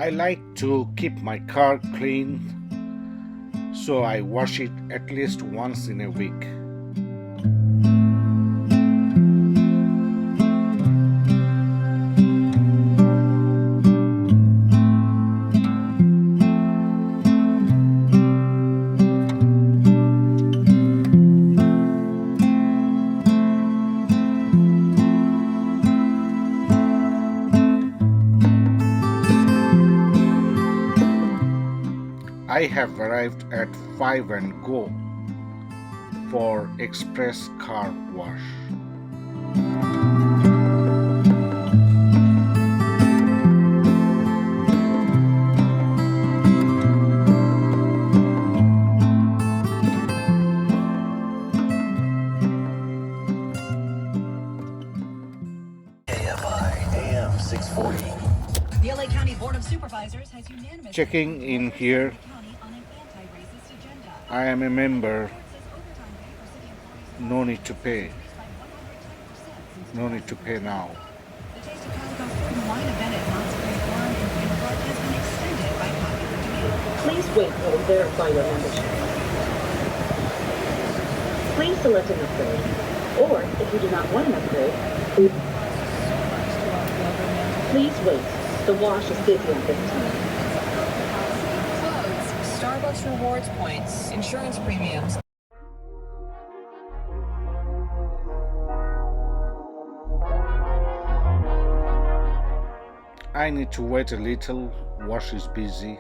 I like to keep my car clean, so I wash it at least once in a week. I have arrived at 5 and Go for express car wash. AM 640. The LA County Board of Supervisors has unanimously Checking in here. I am a member. No need to pay. No need to pay now. The Taste of Calico Food and Wine event at Knott's Berry Farm in Freedom Park has been extended by popular demand. Please wait while we verify your membership. Please select an upgrade, or if you do not want an upgrade, please wait. The wash is busy at this time. Clothes, Starbucks rewards points, insurance premiums. I need to wait a little. Wash is busy.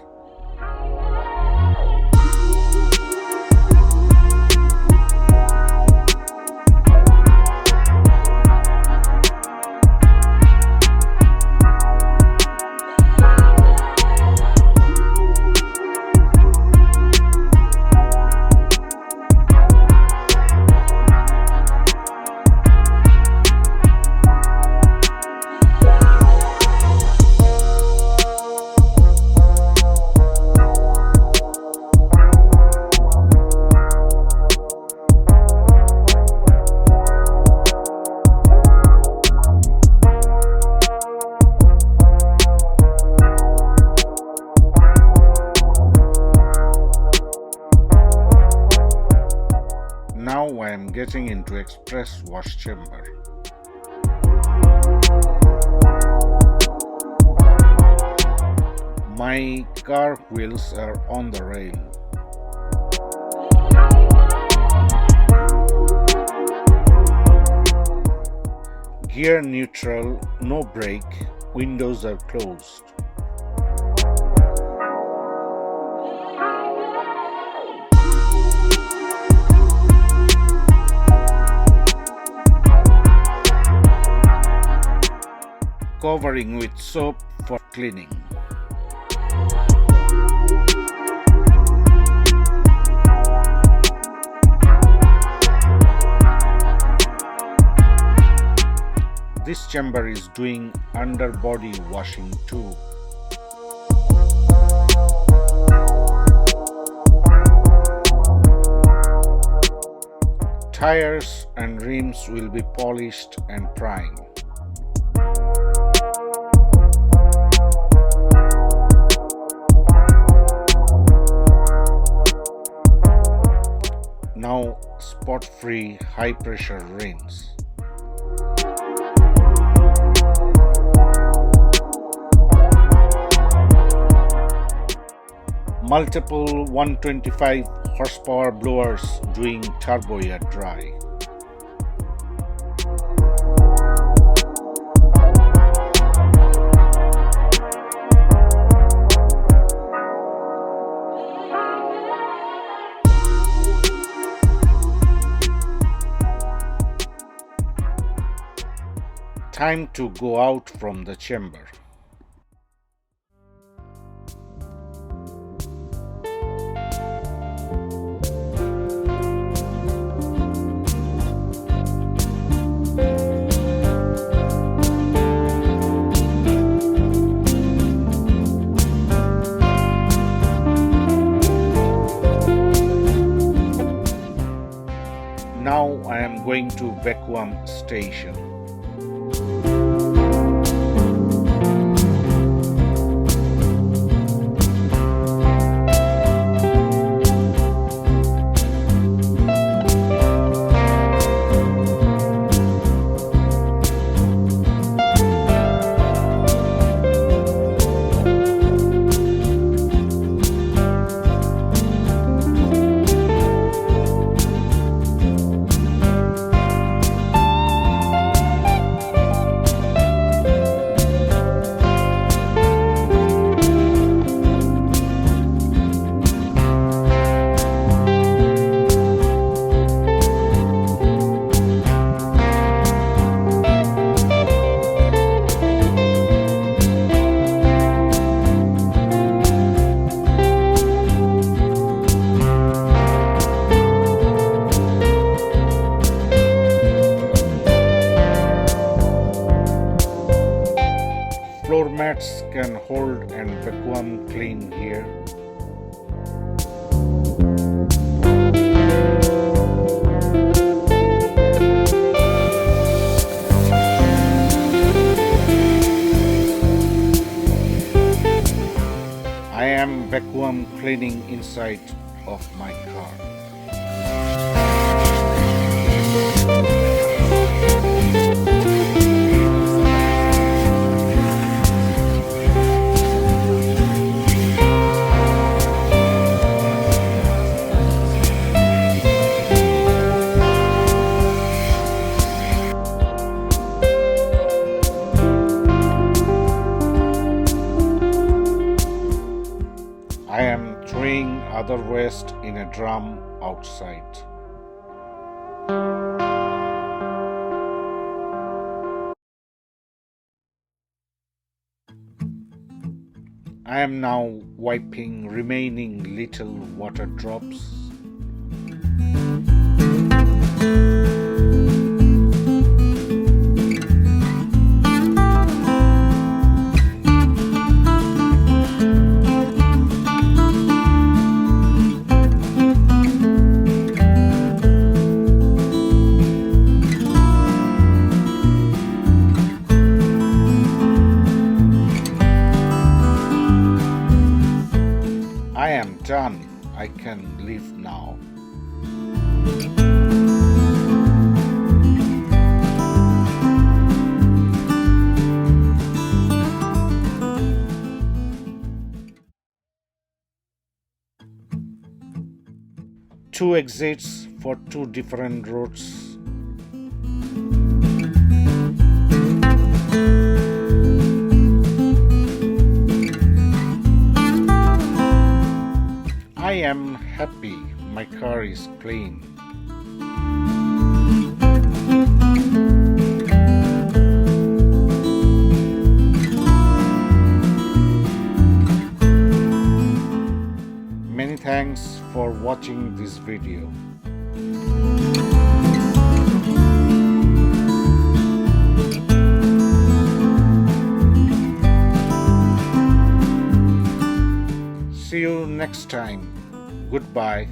Now I am getting into express wash chamber. My car wheels are on the rail. Gear neutral, no brake, windows are closed. Covering with soap for cleaning. This chamber is doing underbody washing too. Tires and rims will be polished and primed. Now spot-free high-pressure rinse. Multiple 125 horsepower blowers doing turbo air dry. Time to go out from the chamber. Now I am going to vacuum station. mats can hold and vacuum clean here. I am vacuum cleaning inside of my car. I am throwing other waste in a drum outside. I am now wiping remaining little water drops. I am done. I can leave now. Two exits for two different roads. I am happy my car is clean. Many thanks for watching this video. See you next time. Goodbye.